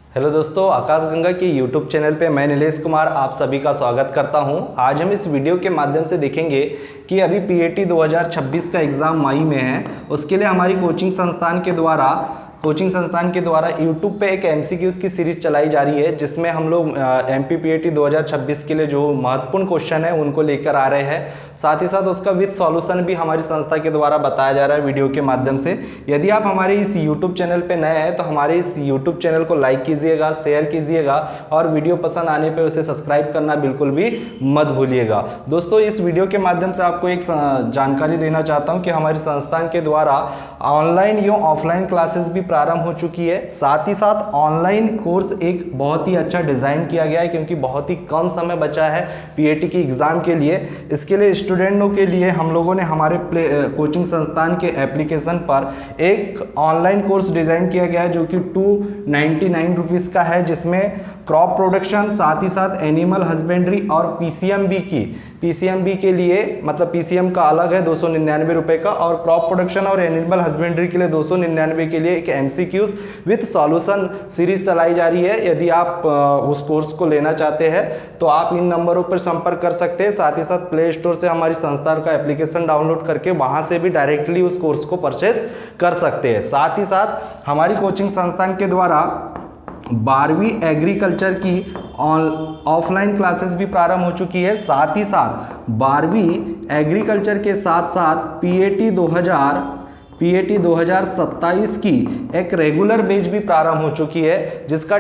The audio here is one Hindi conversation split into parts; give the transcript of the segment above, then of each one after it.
हेलो दोस्तों, आकाश गंगा के यूट्यूब चैनल पे मैं नीलेश कुमार आप सभी का स्वागत करता हूं। आज हम इस वीडियो के माध्यम से देखेंगे कि अभी पीएटी 2026 का एग्ज़ाम मई में है। उसके लिए हमारी कोचिंग संस्थान के द्वारा यूट्यूब पे एक एमसीक्यूज की सीरीज चलाई जा रही है, जिसमें हम लोग एमपीपीएटी 2026 के लिए जो महत्वपूर्ण क्वेश्चन है उनको लेकर आ रहे हैं। साथ ही साथ उसका विद सॉल्यूशन भी हमारी संस्था के द्वारा बताया जा रहा है वीडियो के माध्यम से। यदि आप हमारे इस यूट्यूब चैनल पे नए हैं तो हमारे इस यूट्यूब चैनल को लाइक कीजिएगा, शेयर कीजिएगा और वीडियो पसंद आने पर उसे सब्सक्राइब करना बिल्कुल भी मत भूलिएगा। दोस्तों, इस वीडियो के माध्यम से आपको एक जानकारी देना चाहता हूँ कि हमारी संस्थान के द्वारा ऑनलाइन या ऑफलाइन क्लासेस भी प्रारंभ हो चुकी है। साथ ही साथ ऑनलाइन कोर्स एक बहुत ही अच्छा डिज़ाइन किया गया है, क्योंकि बहुत ही कम समय बचा है पीएटी की एग्ज़ाम के लिए। इसके लिए स्टूडेंटों के लिए हम लोगों ने हमारे कोचिंग संस्थान के एप्लीकेशन पर एक ऑनलाइन कोर्स डिज़ाइन किया गया है, जो कि 299 रुपीज़ का है, जिसमें क्रॉप प्रोडक्शन, साथ ही साथ एनिमल हस्बेंड्री और पीसीएमबी के लिए, मतलब पीसीएम का अलग है 299 रुपये का, और क्रॉप प्रोडक्शन और एनिमल हस्बेंड्री के लिए 299 के लिए एक एमसीक्यूज विथ सॉल्यूशन सीरीज चलाई जा रही है। यदि आप उस कोर्स को लेना चाहते हैं तो आप इन नंबरों पर संपर्क कर सकते हैं। साथ ही साथ प्ले स्टोर से हमारी संस्था का एप्लीकेशन डाउनलोड करके वहां से भी डायरेक्टली उस कोर्स को परचेस कर सकते हैं। साथ ही साथ हमारी कोचिंग संस्थान के द्वारा 12वीं एग्रीकल्चर की ऑफलाइन क्लासेस भी प्रारंभ हो चुकी है। साथ ही साथ 12वीं एग्रीकल्चर के साथ साथ पीएटी 2027 की एक रेगुलर बैच भी प्रारंभ हो चुकी है, जिसका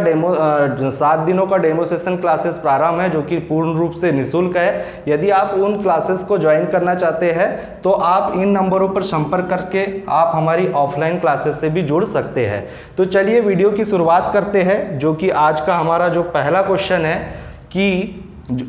7 दिनों का डेमो सेशन क्लासेस प्रारंभ है, जो कि पूर्ण रूप से निःशुल्क है। यदि आप उन क्लासेस को ज्वाइन करना चाहते हैं तो आप इन नंबरों पर संपर्क करके आप हमारी ऑफलाइन क्लासेस से भी जुड़ सकते हैं। तो चलिए वीडियो की शुरुआत करते हैं, जो कि आज का हमारा जो पहला क्वेश्चन है कि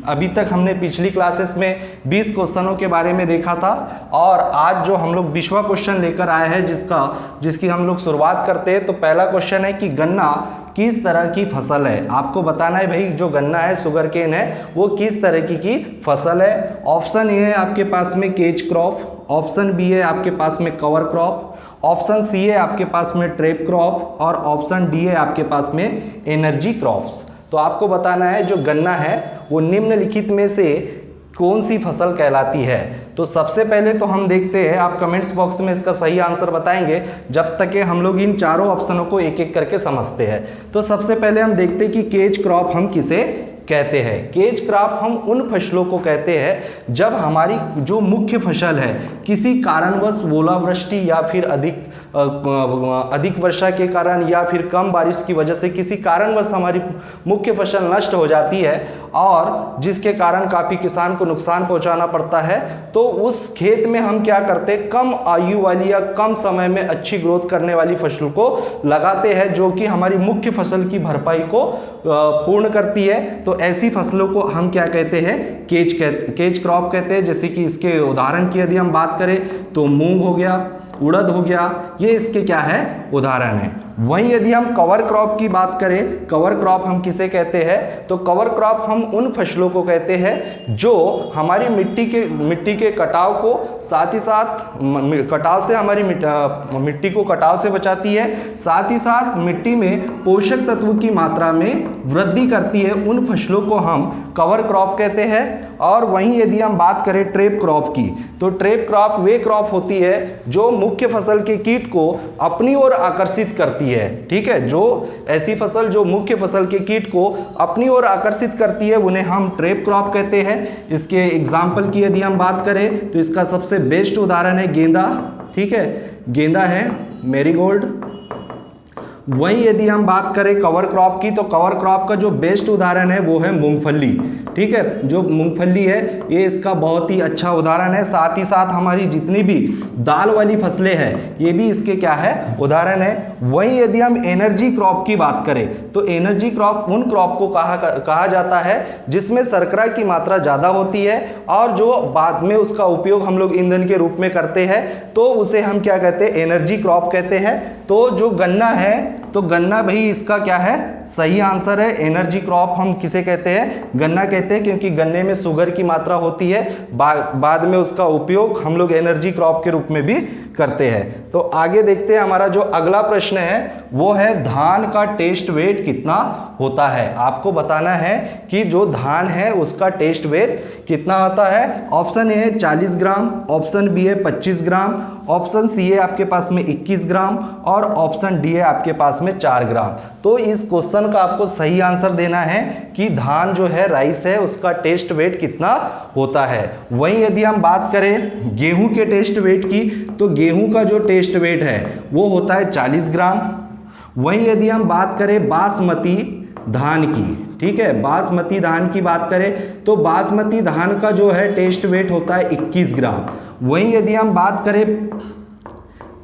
अभी तक हमने पिछली क्लासेस में 20 क्वेश्चनों के बारे में देखा था, और आज जो हम लोग 20वां क्वेश्चन लेकर आए हैं जिसकी हम लोग शुरुआत करते हैं। तो पहला क्वेश्चन है कि गन्ना किस तरह की फसल है। आपको बताना है भाई, जो गन्ना है, शुगर केन है, वो किस तरह की फसल है। ऑप्शन ए है आपके पास में केज क्रॉप, ऑप्शन बी है आपके पास में कवर क्रॉप, ऑप्शन सी है आपके पास में ट्रैप क्रॉप, और ऑप्शन डी है आपके पास में एनर्जी क्रॉप्स। तो आपको बताना है जो गन्ना है वो निम्नलिखित में से कौन सी फसल कहलाती है। तो सबसे पहले तो हम देखते हैं, आप कमेंट्स बॉक्स में इसका सही आंसर बताएंगे जब तक कि हम लोग इन चारों ऑप्शनों को एक एक करके समझते हैं। तो सबसे पहले हम देखते हैं कि केज क्रॉप हम किसे कहते हैं। केज क्रॉप हम उन फसलों को कहते हैं जब हमारी जो मुख्य फसल है किसी कारणवश ओलावृष्टि या फिर अधिक वर्षा के कारण या फिर कम बारिश की वजह से किसी कारणवश हमारी मुख्य फसल नष्ट हो जाती है, और जिसके कारण काफ़ी किसान को नुकसान पहुंचाना पड़ता है। तो उस खेत में हम क्या करते हैं, कम आयु वाली या कम समय में अच्छी ग्रोथ करने वाली फसल को लगाते हैं, जो कि हमारी मुख्य फसल की भरपाई को पूर्ण करती है। तो ऐसी फसलों को हम क्या कहते हैं, केज क्रॉप कहते हैं। जैसे कि इसके उदाहरण की यदि हम बात करें तो मूंग हो गया, उड़द हो गया, ये इसके क्या है, उदाहरण है। वहीं यदि हम कवर क्रॉप की बात करें, कवर क्रॉप हम किसे कहते हैं, तो कवर क्रॉप हम उन फसलों को कहते हैं जो हमारी मिट्टी के कटाव को, साथ ही साथ कटाव से हमारी मिट्टी को कटाव से बचाती है, साथ ही साथ मिट्टी में पोषक तत्व की मात्रा में वृद्धि करती है। उन फसलों को हम कवर क्रॉप कहते हैं। और वहीं यदि हम बात करें ट्रैप क्रॉप की, तो ट्रैप क्रॉप वे क्रॉप होती है जो मुख्य फसल के कीट को अपनी ओर आकर्षित करती है। ठीक है, जो ऐसी फसल जो मुख्य फसल के कीट को अपनी ओर आकर्षित करती है उन्हें हम ट्रैप क्रॉप कहते हैं। इसके एग्जाम्पल की यदि हम बात करें तो इसका सबसे बेस्ट उदाहरण है गेंदा। ठीक है, गेंदा है, मैरीगोल्ड। वहीं यदि हम बात करें कवर क्रॉप की, तो कवर क्रॉप का जो बेस्ट उदाहरण है वो है मूंगफली। ठीक है, जो मूंगफली है ये इसका बहुत ही अच्छा उदाहरण है। साथ ही साथ हमारी जितनी भी दाल वाली फसलें हैं ये भी इसके क्या है, उदाहरण है। वहीं यदि हम एनर्जी क्रॉप की बात करें तो एनर्जी क्रॉप उन क्रॉप को कहा जाता है जिसमें शर्करा की मात्रा ज़्यादा होती है, और जो बाद में उसका उपयोग हम लोग ईंधन के रूप में करते हैं, तो उसे हम क्या कहते हैं, एनर्जी क्रॉप कहते हैं। तो जो गन्ना है, तो गन्ना भाई इसका क्या है, सही आंसर है। एनर्जी क्रॉप हम किसे कहते हैं, गन्ना कहते हैं, क्योंकि गन्ने में शुगर की मात्रा होती है। बाद में उसका उपयोग हम लोग एनर्जी क्रॉप के रूप में भी करते हैं। तो आगे देखते हैं, हमारा जो अगला प्रश्न है वो है धान का टेस्ट वेट कितना होता है। आपको बताना है कि जो धान है उसका टेस्ट वेट कितना होता है। ऑप्शन ए है 40 ग्राम, ऑप्शन बी है 25 ग्राम, ऑप्शन सी है आपके पास में 21 ग्राम और ऑप्शन डी है आपके पास में 4 ग्राम। तो इस क्वेश्चन का आपको सही आंसर देना है कि धान जो है राइस है उसका टेस्ट वेट कितना होता है। वहीं यदि हम बात करें गेहूं के टेस्ट वेट की, तो गेहूं का जो टेस्ट वेट है वो होता है 40 ग्राम। वहीं यदि हम बात करें बासमती धान की, ठीक है, बासमती धान की बात करें तो बासमती धान का जो है टेस्ट वेट होता है 21 ग्राम। वहीं यदि हम बात करें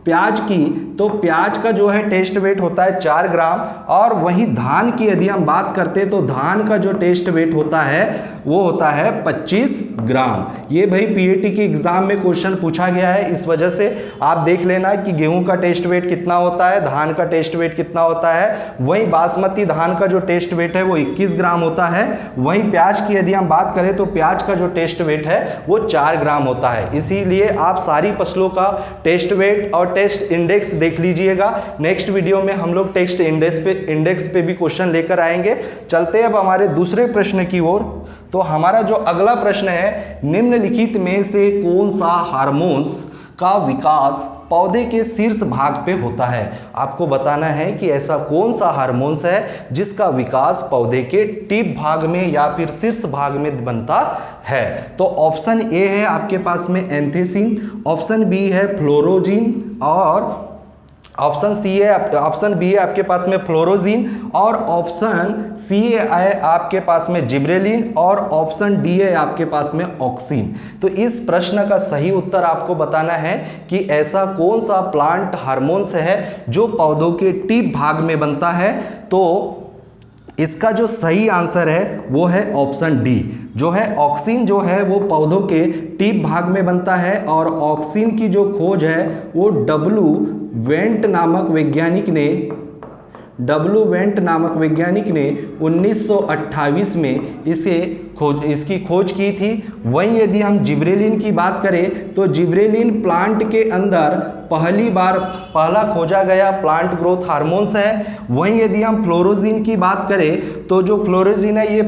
प्याज की, तो प्याज का जो है टेस्ट वेट होता है 4 ग्राम। और वहीं धान की यदि हम बात करते हैं तो धान का जो टेस्ट वेट होता है वो होता है 25 ग्राम। ये भाई पीएटी के एग्जाम में क्वेश्चन पूछा गया है, इस वजह से आप देख लेना कि गेहूं का टेस्ट वेट कितना होता है, धान का टेस्ट वेट कितना होता है। वहीं बासमती धान का जो टेस्ट वेट है वो 21 ग्राम होता है। वहीं प्याज की यदि हम बात करें तो प्याज का जो टेस्ट वेट है वो 4 ग्राम होता है। इसीलिए आप सारी फसलों का टेस्ट वेट और टेस्ट इंडेक्स देख लीजिएगा। नेक्स्ट वीडियो में हम लोग टेस्ट इंडेक्स पे भी क्वेश्चन लेकर आएंगे। चलते अब हमारे दूसरे प्रश्न की ओर। तो हमारा जो अगला प्रश्न है, निम्नलिखित में से कौन सा हार्मोन्स का विकास पौधे के शीर्ष भाग पे होता है। आपको बताना है कि ऐसा कौन सा हार्मोन्स है जिसका विकास पौधे के टिप भाग में या फिर शीर्ष भाग में बनता है। तो ऑप्शन ए है आपके पास में एंथेसिन, ऑप्शन बी है फ्लोरोजिन और ऑप्शन बी है आपके पास में फ्लोरोजिन और ऑप्शन सी है आपके पास में जिब्रेलिन और ऑप्शन डी है आपके पास में ऑक्सिन। तो इस प्रश्न का सही उत्तर आपको बताना है कि ऐसा कौन सा प्लांट हार्मोन्स है जो पौधों के टिप भाग में बनता है। तो इसका जो सही आंसर है वो है ऑप्शन डी, जो है ऑक्सिन जो है वो पौधों के टिप भाग में बनता है। और ऑक्सिन की जो खोज है वो डब्ल्यू वेंट नामक वैज्ञानिक ने 1928 में इसकी खोज की थी। वहीं यदि हम जिब्रेलिन की बात करें तो जिब्रेलिन प्लांट के अंदर पहला खोजा गया प्लांट ग्रोथ हार्मोन्स है। वहीं यदि हम फ्लोरोजिन की बात करें तो जो फ्लोरोजिन है ये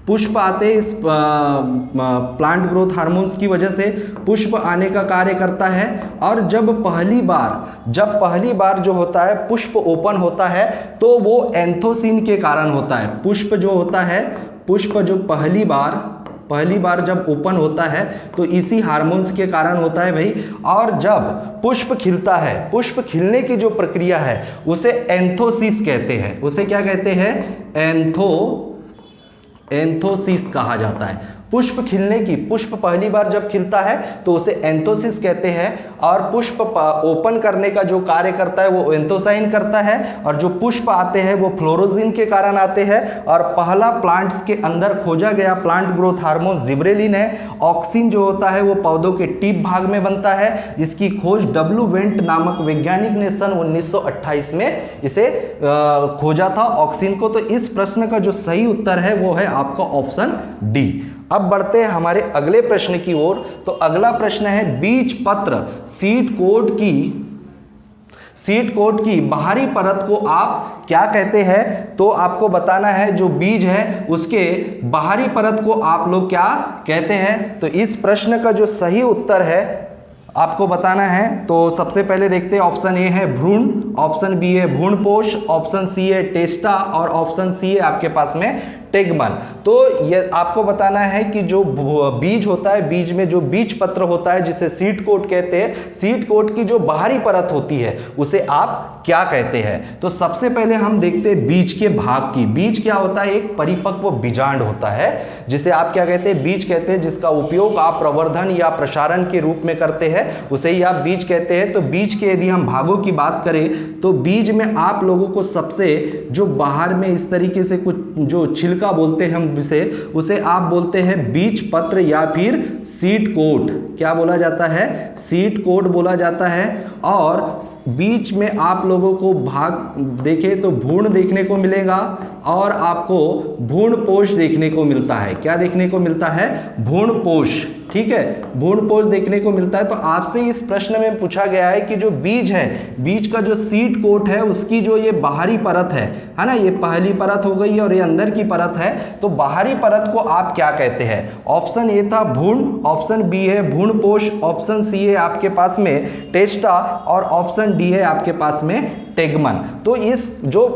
पुष्प आते इस प्लांट ग्रोथ हार्मोन्स की वजह से पुष्प आने का कार्य करता है। और जब पहली बार जो होता है पुष्प ओपन होता है तो वो एंथोसिन के कारण होता है। पुष्प जो पहली बार जब ओपन होता है तो इसी हार्मोन्स के कारण होता है भाई। और जब पुष्प खिलता है, पुष्प खिलने की जो प्रक्रिया है उसे एंथोसिस कहते हैं। उसे क्या कहते हैं? एंथोसिस कहा जाता है। पुष्प पहली बार जब खिलता है तो उसे एंथोसिस कहते हैं। और पुष्प ओपन करने का जो कार्य करता है वो एंथोसाइन करता है। और जो पुष्प आते हैं वो फ्लोरोजिन के कारण आते हैं। और पहला प्लांट्स के अंदर खोजा गया प्लांट ग्रोथ हार्मोन जिब्रेलिन है। ऑक्सिन जो होता है वो पौधों के टिप भाग में बनता है। इसकी खोज डब्ल्यू वेंट नामक वैज्ञानिक ने सन 1928 में इसे खोजा था ऑक्सिन को। तो इस प्रश्न का जो सही उत्तर है वो है आपका ऑप्शन डी। अब बढ़ते हैं हमारे अगले प्रश्न की ओर। तो अगला प्रश्न है बीज पत्र सीड कोट की बाहरी परत को आप क्या कहते हैं? तो आपको बताना है जो बीज है उसके बाहरी परत को आप लोग क्या कहते हैं। तो इस प्रश्न का जो सही उत्तर है आपको बताना है। तो सबसे पहले देखते हैं, ऑप्शन ए है भ्रूण, ऑप्शन बी है भ्रूणपोष, ऑप्शन सी है टेस्टा और ऑप्शन सी है आपके पास में टेगमन। तो ये आपको बताना है कि जो बीज होता है, बीज में जो बीज पत्र होता है जिसे सीड कोट कहते हैं, सीड कोट की जो बाहरी परत होती है उसे आप क्या कहते हैं। तो सबसे पहले हम देखते हैं बीज के भाग की। बीज क्या होता है? एक परिपक्व बीजांड होता है जिसे आप क्या कहते हैं? बीज कहते हैं। जिसका उपयोग आप प्रवर्धन या प्रसारण के रूप में करते हैं उसे ही आप बीज कहते हैं। तो बीज के यदि हम भागों की बात करें तो बीज में आप लोगों को सबसे जो बाहर में इस तरीके से कुछ जो छिलका बोलते हैं हम उसे आप बोलते हैं बीज पत्र या फिर सीड कोट। क्या बोला जाता है? सीड कोट बोला जाता है। और बीच में आप लोगों को भाग देखें तो भ्रूण देखने को मिलेगा और आपको भ्रूणपोष देखने को मिलता है। क्या देखने को मिलता है? भ्रूणपोष। ठीक है, भ्रूणपोष देखने को मिलता है। तो आपसे इस प्रश्न में पूछा गया है कि जो बीज है, बीज का जो सीड कोट है उसकी जो ये बाहरी परत है ना, ये पहली परत हो गई और ये अंदर की परत है, तो बाहरी परत को आप क्या कहते हैं? ऑप्शन ए था भ्रूण, ऑप्शन बी है भ्रूणपोष, ऑप्शन सी है आपके पास में टेस्टा और ऑप्शन डी है आपके पास में टेगमन। तो इस जो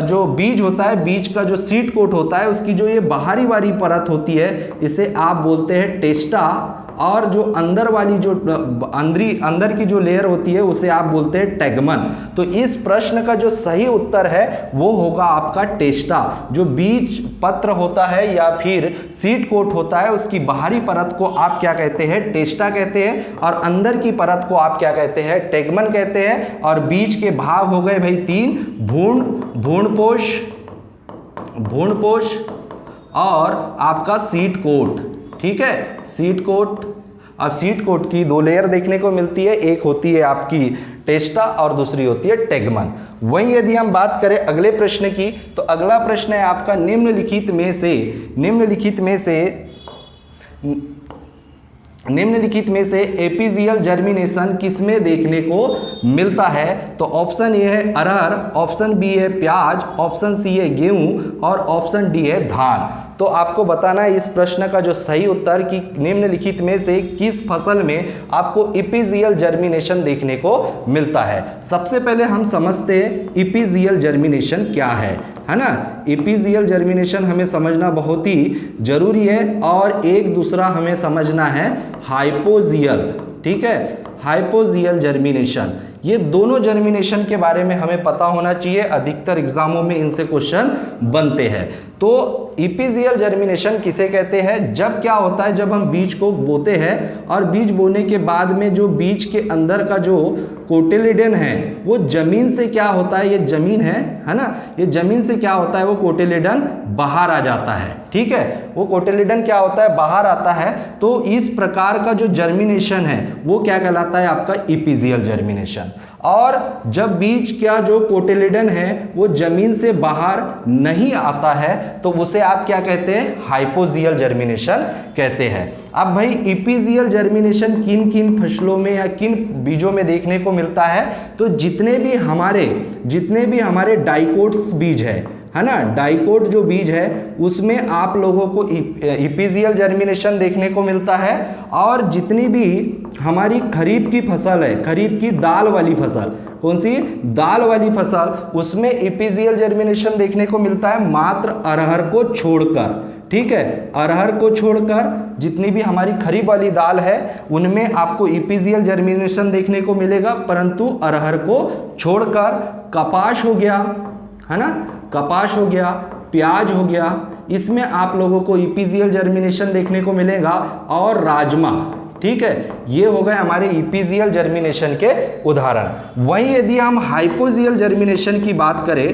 जो बीज होता है, बीज का जो सीड कोट होता है उसकी जो ये बाहरी वाली परत होती है इसे आप बोलते हैं टेस्टा, और जो अंदर वाली जो अंदर की जो लेयर होती है उसे आप बोलते हैं टेगमन। तो इस प्रश्न का जो सही उत्तर है वो होगा आपका टेस्टा। जो बीज पत्र होता है या फिर सीड कोट होता है उसकी बाहरी परत को आप क्या कहते हैं? टेस्टा कहते हैं, और अंदर की परत को आप क्या कहते हैं? टेगमन कहते हैं। और बीज के भाग हो गए भाई 3, भ्रूण, भ्रूणपोष और आपका सीड कोट। ठीक है, सीड कोट। अब सीड कोट की 2 लेयर देखने को मिलती है, एक होती है आपकी टेस्टा और दूसरी होती है टेगमन। वहीं यदि हम बात करें अगले प्रश्न की, तो अगला प्रश्न है आपका निम्नलिखित में से एपीजियल जर्मिनेशन किसमें देखने को मिलता है? तो ऑप्शन ए है अरहर, ऑप्शन बी है प्याज, ऑप्शन सी है गेहूं और ऑप्शन डी है धान। तो आपको बताना है इस प्रश्न का जो सही उत्तर कि निम्नलिखित में से किस फसल में आपको इपीजियल जर्मिनेशन देखने को मिलता है। सबसे पहले हम समझते हैं इपीजियल जर्मिनेशन क्या है ना। इपीजियल जर्मिनेशन हमें समझना बहुत ही जरूरी है, और एक दूसरा हमें समझना है हाइपोजियल। ठीक है, हाइपोजियल जर्मिनेशन, ये दोनों जर्मिनेशन के बारे में हमें पता होना चाहिए, अधिकतर एग्जामों में इनसे क्वेश्चन बनते हैं। तो इपीजियल जर्मिनेशन किसे कहते हैं? जब क्या होता है, जब हम बीज को बोते हैं और बीज बोने के बाद में जो बीज के अंदर का जो कोटिलिडन है वो जमीन से क्या होता है, ये जमीन है ना, ये जमीन से क्या होता है, वो कोटिलिडन बाहर आ जाता है। ठीक है, वो कोटिलिडन क्या होता है, बाहर आता है। तो इस प्रकार का जो जर्मिनेशन है वो क्या कहलाता है? आपका इपीजियल जर्मिनेशन। और जब बीज का जो कोटिलिडन है वो जमीन से बाहर नहीं आता है तो उसे आप क्या कहते हैं? हाइपोजियल जर्मिनेशन कहते हैं। अब भाई इपीजियल जर्मिनेशन किन किन फसलों में या किन बीजों में देखने को मिलता है? तो जितने भी हमारे डाइकोट्स बीज है ना, डाइकोट जो बीज है उसमें आप लोगों को इपीजियल जर्मिनेशन देखने को मिलता है। और जितनी भी हमारी खरीफ की फसल है, खरीफ की दाल वाली फसल, कौन सी? दाल वाली फसल, उसमें इपीजियल जर्मिनेशन देखने को मिलता है मात्र अरहर को छोड़कर। ठीक है, अरहर को छोड़कर जितनी भी हमारी खरीफ वाली दाल है उनमें आपको इपीजियल जर्मिनेशन देखने को मिलेगा, परंतु अरहर को छोड़कर कपास हो गया है ना, कपास हो गया, प्याज हो गया, इसमें आप लोगों को इपीजियल जर्मिनेशन देखने को मिलेगा। और राजमा, ठीक है, ये हो गए हमारे इपीजियल जर्मिनेशन के उदाहरण। वहीं यदि हम हाइपोजियल जर्मिनेशन की बात करें,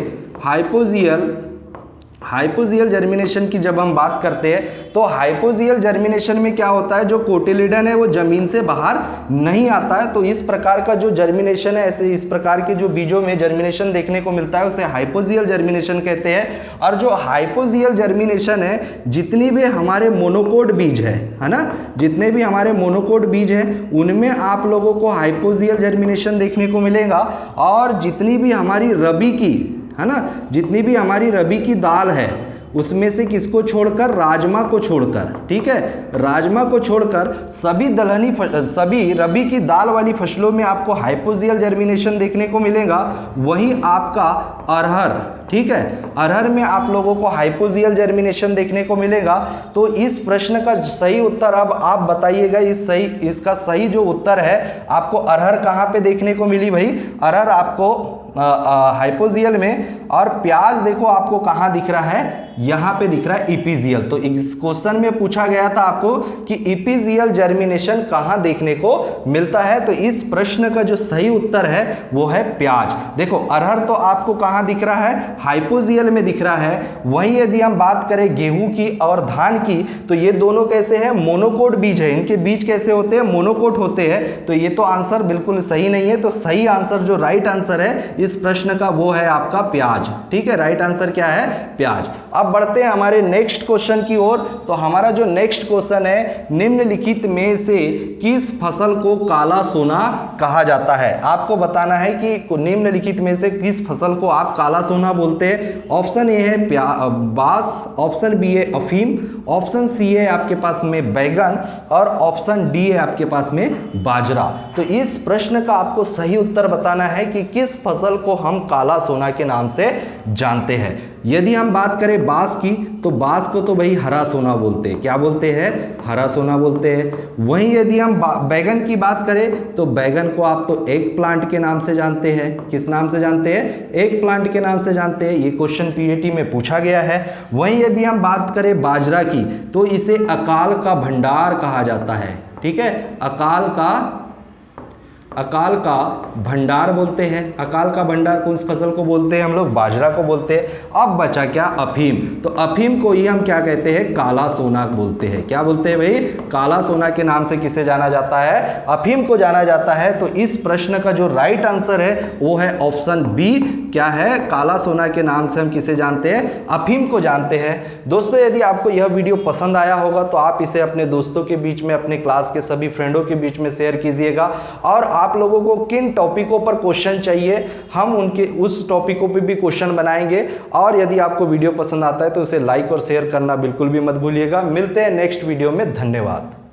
हाइपोजियल जर्मिनेशन की जब हम बात करते हैं तो हाइपोजियल जर्मिनेशन में क्या होता है, जो कोटिलिडन है वो जमीन से बाहर नहीं आता है। तो इस प्रकार का जो जर्मिनेशन है, ऐसे इस प्रकार के जो बीजों में जर्मिनेशन देखने को मिलता है उसे हाइपोजियल जर्मिनेशन कहते हैं। और जो हाइपोजियल जर्मिनेशन है, जितनी भी हमारे मोनोकोट बीज है ना, जितने भी हमारे मोनोकोट बीज हैं उनमें आप लोगों को हाइपोजियल जर्मिनेशन देखने को मिलेगा। और जितनी भी हमारी रबी की है ना, जितनी भी हमारी रबी की दाल है उसमें से किसको छोड़कर? राजमा को छोड़कर। ठीक है, राजमा को छोड़कर सभी रबी की दाल वाली फसलों में आपको हाइपोजियल जर्मिनेशन देखने को मिलेगा। वहीं आपका अरहर, ठीक है, अरहर में आप लोगों को हाइपोजियल जर्मिनेशन देखने को मिलेगा। तो इस प्रश्न का सही उत्तर अब आप बताइएगा, इसका सही जो उत्तर है आपको अरहर कहाँ पे देखने को मिली भाई? अरहर आपको हाइपोजियल में, और प्याज देखो आपको कहाँ दिख रहा है? यहाँ पे दिख रहा है इपीजियल। तो इस क्वेश्चन में पूछा गया था आपको कि इपीजियल जर्मिनेशन कहाँ देखने को मिलता है। तो इस प्रश्न का जो सही उत्तर है वो है प्याज। देखो अरहर तो आपको कहाँ दिख रहा है? हाइपोजियल में दिख रहा है। वहीं यदि हम बात करें गेहूं की और धान की, तो ये दोनों कैसे हैं? मोनोकोट बीज है। इनके बीज कैसे होते हैं? मोनोकोट होते हैं। तो ये तो आंसर बिल्कुल सही नहीं है। तो सही आंसर जो राइट आंसर है इस प्रश्न का, वो है आपका प्याज। ठीक है, राइट आंसर क्या है? प्याज। अब बढ़ते हैं हमारे नेक्स्ट क्वेश्चन की ओर। तो हमारा जो नेक्स्ट क्वेश्चन है, निम्नलिखित में से किस फसल को काला सोना कहा जाता है? आपको बताना है कि निम्नलिखित में से किस फसल को आप काला सोना बोलते हैं। ऑप्शन ए है बांस, ऑप्शन बी है अफीम, ऑप्शन सी है आपके पास में बैगन और ऑप्शन डी है आपके पास में बाजरा। तो इस प्रश्न का आपको सही उत्तर बताना है कि किस फसल को हम काला सोना के नाम से जानते हैं। यदि हम बात करें बांस की, तो बांस को तो भाई हरा सोना बोलते हैं। क्या बोलते हैं? हरा सोना बोलते हैं। वहीं यदि हम बैगन की बात करें, तो बैगन को आप तो एग प्लांट के नाम से जानते हैं। किस नाम से जानते हैं? एग प्लांट के नाम से जानते हैं। ये क्वेश्चन पीएटी में पूछा गया है। वहीं यदि हम बात करें बाजरा की, तो इसे अकाल का भंडार कहा जाता है। ठीक है, अकाल का भंडार बोलते हैं। अकाल का भंडार कौन सी फसल को बोलते हैं? हम लोग बाजरा को बोलते हैं। अब बचा क्या? अफीम। तो अफीम को ही हम क्या कहते हैं? काला सोना बोलते हैं। क्या बोलते हैं भाई? काला सोना के नाम से किसे जाना जाता है? अफीम को जाना जाता है। तो इस प्रश्न का जो राइट आंसर है वो है ऑप्शन बी। क्या है? काला सोना के नाम से हम किसे जानते हैं? अफीम को जानते हैं। दोस्तों, यदि आपको यह वीडियो पसंद आया होगा तो आप इसे अपने दोस्तों के बीच में, अपने क्लास के सभी फ्रेंडों के बीच में शेयर कीजिएगा। और आप लोगों को किन टॉपिकों पर क्वेश्चन चाहिए, हम उनके उस टॉपिकों पे भी क्वेश्चन बनाएंगे। और यदि आपको वीडियो पसंद आता है तो उसे लाइक और शेयर करना बिल्कुल भी मत भूलिएगा। मिलते हैं नेक्स्ट वीडियो में। धन्यवाद।